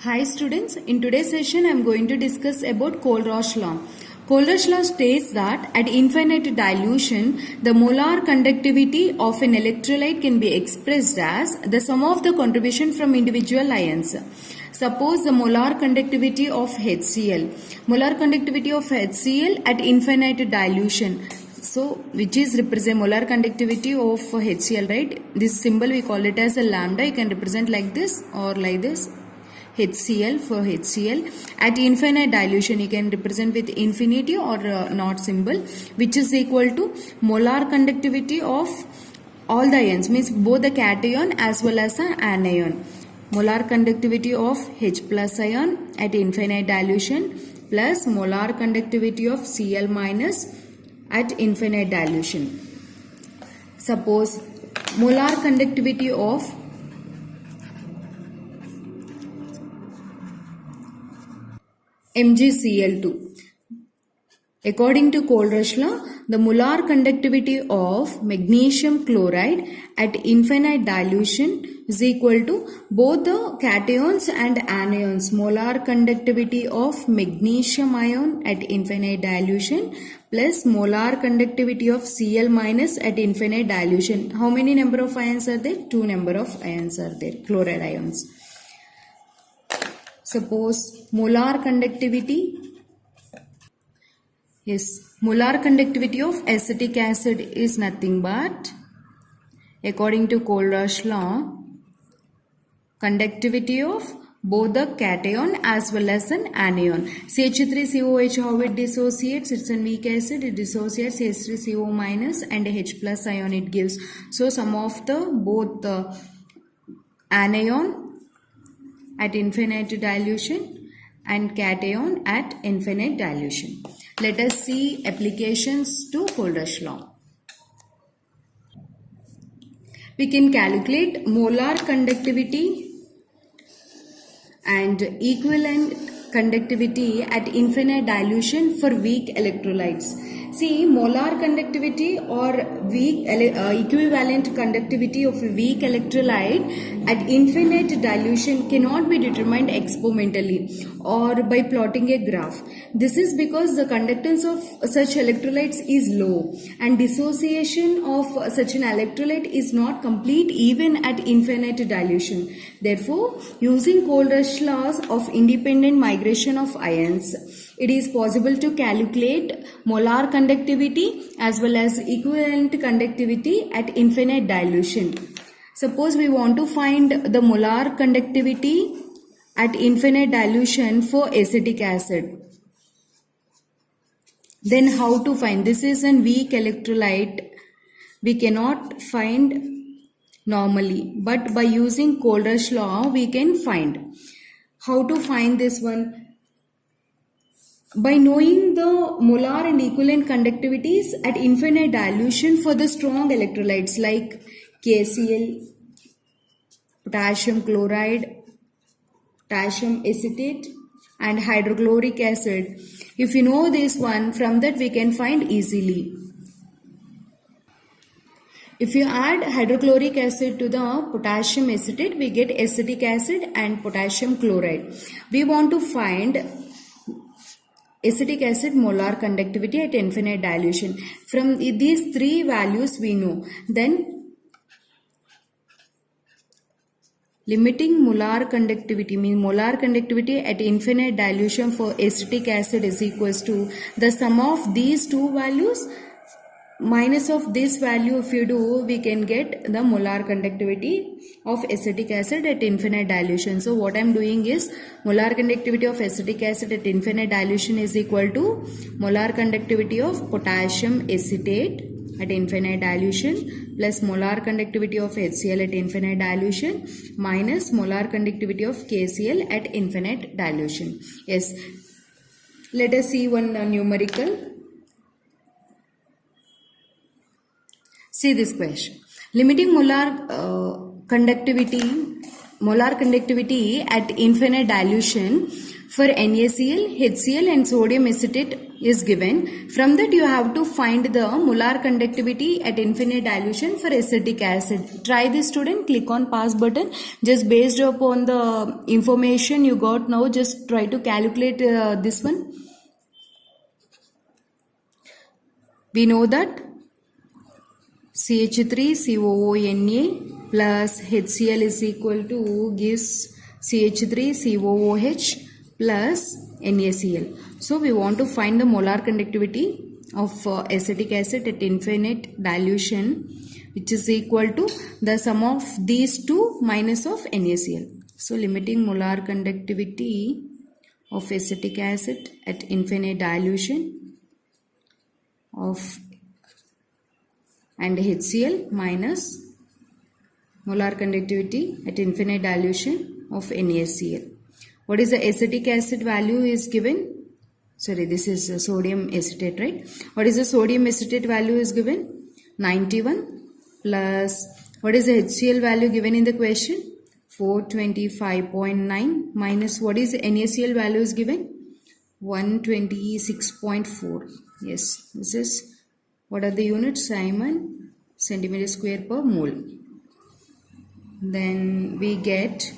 Hi students, in today's session I am going to discuss about Kohlrausch law. Kohlrausch law states that at infinite dilution, the molar conductivity of an electrolyte can be expressed as the sum of the contribution from individual ions. Suppose the molar conductivity of HCl. Molar conductivity of HCl at infinite dilution. So, which is represent molar conductivity of HCl, right? This symbol we call it as a lambda. You can represent like this or like this. HCl for HCl at infinite dilution you can represent with infinity or not symbol, which is equal to molar conductivity of all the ions, means both the cation as well as the anion. Molar conductivity of H plus ion at infinite dilution plus molar conductivity of Cl minus at infinite dilution. Suppose molar conductivity of MgCl2. According to Kohlrausch law, the molar conductivity of magnesium chloride at infinite dilution is equal to both the cations and anions. Molar conductivity of magnesium ion at infinite dilution plus molar conductivity of Cl minus at infinite dilution. How many number of ions are there? 2 number of ions are there, chloride ions. Suppose molar conductivity, molar conductivity of acetic acid is nothing but, according to Kohlrausch law, conductivity of both the cation as well as an anion. CH3COH, how it dissociates? It's a weak acid. It dissociates H3CO minus and H plus ion it gives. So sum of the both the anion at infinite dilution and cation at infinite dilution. Let us see applications to Kohlrausch law. We can calculate molar conductivity and equivalent conductivity at infinite dilution for weak electrolytes. See, molar conductivity or weak equivalent conductivity of a weak electrolyte at infinite dilution cannot be determined experimentally or by plotting a graph. This is because the conductance of such electrolytes is low and dissociation of such an electrolyte is not complete even at infinite dilution. Therefore, using Kohlrausch laws of independent migration of ions, it is possible to calculate molar conductivity as well as equivalent conductivity at infinite dilution. Suppose we want to find the molar conductivity at infinite dilution for acetic acid. Then how to find? This is a weak electrolyte. We cannot find normally, but by using Kohlrausch law we can find. How to find this one? By knowing the molar and equivalent conductivities at infinite dilution for the strong electrolytes like KCl, potassium chloride, potassium acetate and hydrochloric acid. If you know this one, from that we can find easily. If you add hydrochloric acid to the potassium acetate, we get acetic acid and potassium chloride. We want to find acetic acid molar conductivity at infinite dilution. From these three values we know. Then limiting molar conductivity means molar conductivity at infinite dilution for acetic acid is equals to the sum of these two values minus of this value. If you do, we can get the molar conductivity of acetic acid at infinite dilution. So what I am doing is molar conductivity of acetic acid at infinite dilution is equal to molar conductivity of potassium acetate at infinite dilution plus molar conductivity of HCl at infinite dilution minus molar conductivity of KCl at infinite dilution. Yes, let us see one numerical. See this question. Limiting molar conductivity at infinite dilution for NaCl, HCl and sodium acetate is given. From that you have to find the molar conductivity at infinite dilution for acetic acid. Try this, student. Click on pass button. Just based upon the information you got now, just try to calculate this one. We know that CH3COONA plus HCl is equal to gives CH3COOH plus NaCl. So we want to find the molar conductivity of acetic acid at infinite dilution, which is equal to the sum of these two minus of NaCl. So limiting molar conductivity of acetic acid at infinite dilution of and HCl minus molar conductivity at infinite dilution of NaCl. What is the acetic acid value is given? Sorry, this is sodium acetate, right? What is the sodium acetate value is given? 91 plus what is the HCl value given in the question? 425.9 minus what is the NaCl value is given? 126.4. Yes, this is what are the units? Simon, centimeter square per mole. Then we get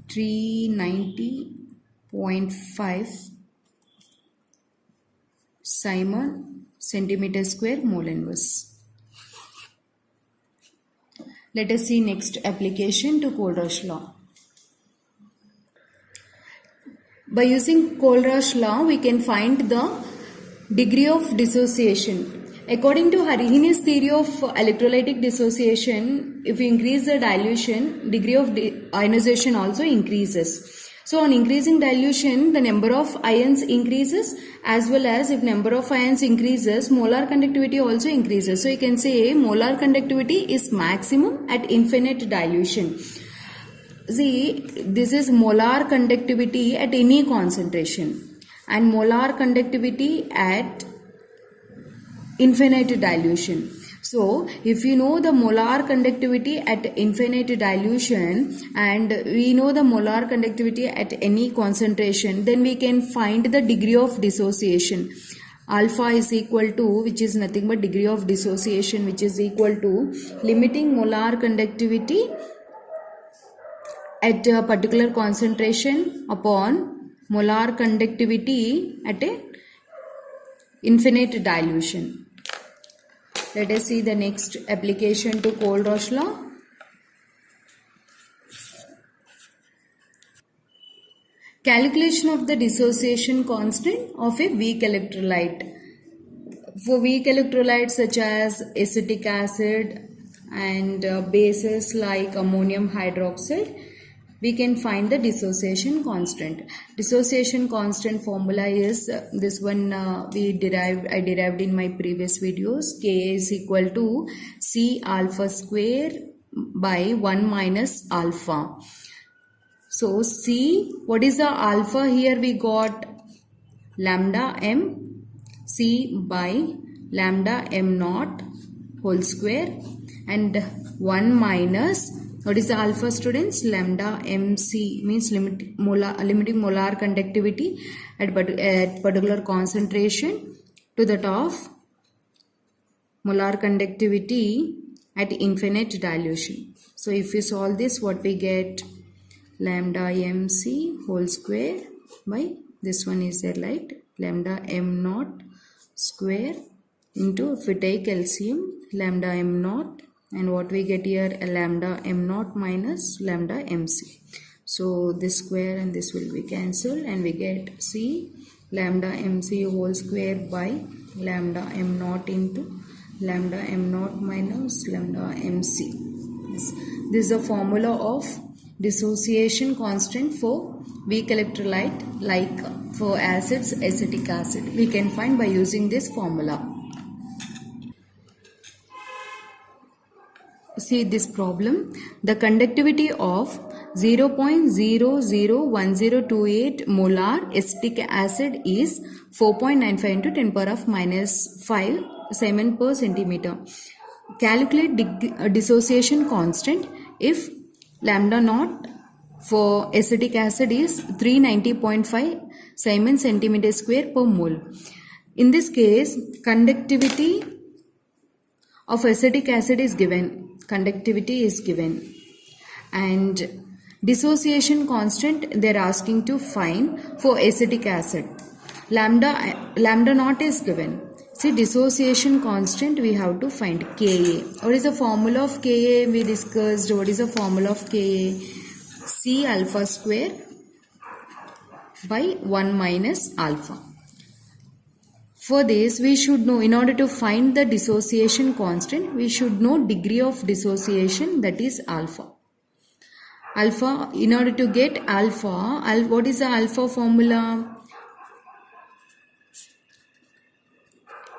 390.5 Simon centimeter square mole inverse. Let us see next application to Kohlrausch law. By using Kohlrausch law, we can find the degree of dissociation. According to Arrhenius theory of electrolytic dissociation, if we increase the dilution, degree of ionization also increases. So on increasing dilution, the number of ions increases, as well as if number of ions increases, molar conductivity also increases. So you can say molar conductivity is maximum at infinite dilution. See, this is molar conductivity at any concentration and molar conductivity at infinite dilution. So if you know the molar conductivity at infinite dilution and we know the molar conductivity at any concentration, then we can find the degree of dissociation. Alpha is equal to, which is nothing but degree of dissociation, which is equal to limiting molar conductivity at a particular concentration upon molar conductivity at a infinite dilution. Let us see the next application to Kohlrausch law. Calculation of the dissociation constant of a weak electrolyte. For weak electrolytes such as acetic acid and bases like ammonium hydroxide, we can find the dissociation constant. Dissociation constant formula is this one I derived in my previous videos. K is equal to C alpha square by 1 minus alpha. So C, what is the alpha here? We got lambda m C by lambda m naught whole square and 1 minus, what is the alpha, students? Lambda mc means limiting molar conductivity at particular concentration to that of molar conductivity at infinite dilution. So if you solve this, what we get? Lambda mc whole square by this one is there, right? Lambda m naught square into, if we take LCM, lambda m naught, and what we get here, a lambda m naught minus lambda mc. So this square and this will be cancelled and we get C lambda mc whole square by lambda m naught into lambda m naught minus lambda mc. This is the formula of dissociation constant for weak electrolyte like for acids, acetic acid. We can find by using this formula. See this problem. The conductivity of 0.001028 molar acetic acid is 4.95 into 10 power of minus 5 Simon per centimeter. Calculate dissociation constant if lambda naught for acetic acid is 390.5 Siemens centimeter square per mole. In this case, conductivity of acetic acid is given. Conductivity is given. And dissociation constant they are asking to find for acetic acid. Lambda naught is given. See, dissociation constant we have to find Ka. What is the formula of Ka? We discussed. What is the formula of Ka? C alpha square by 1 minus alpha. For this, we should know, in order to find the dissociation constant, we should know degree of dissociation, that is alpha. Alpha, in order to get alpha, what is the alpha formula?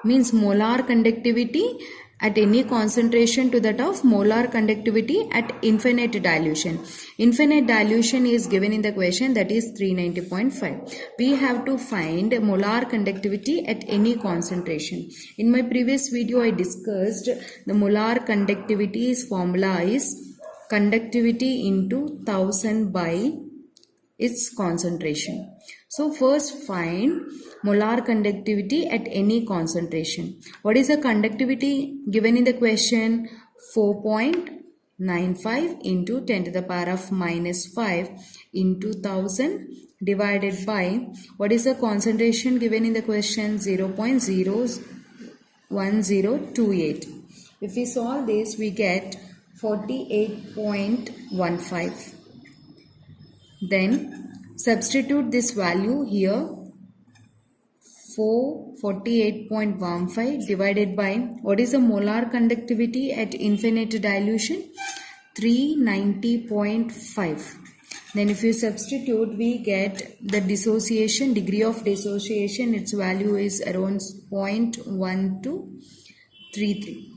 Means molar conductivity at any concentration to that of molar conductivity at infinite dilution. Infinite dilution is given in the question, that is 390.5. We have to find molar conductivity at any concentration. In my previous video I discussed the molar conductivity's formula is conductivity into 1000 by its concentration. So first find molar conductivity at any concentration. What is the conductivity given in the question? 4.95 into 10 to the power of minus 5 into 1000 divided by, what is the concentration given in the question? 0.01028. If we solve this, we get 48.15. Then substitute this value here, 448.15 divided by, what is the molar conductivity at infinite dilution? 390.5. Then if you substitute, we get the dissociation, degree of dissociation, its value is around 0.1233.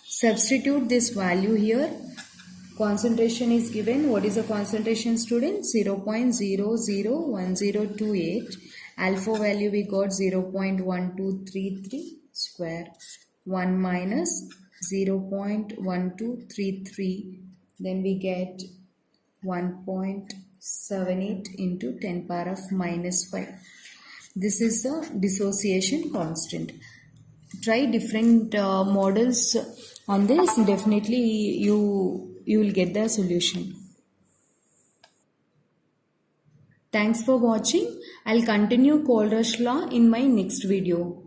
Substitute this value here. Concentration is given. What is the concentration, students? 0.001028. Alpha value we got 0.1233 square. 1 minus 0.1233. Then we get 1.78 into 10 power of minus 5. This is the dissociation constant. Try different models on this. Definitely you will get the solution. Thanks for watching. I'll continue Kohlrausch law in my next video.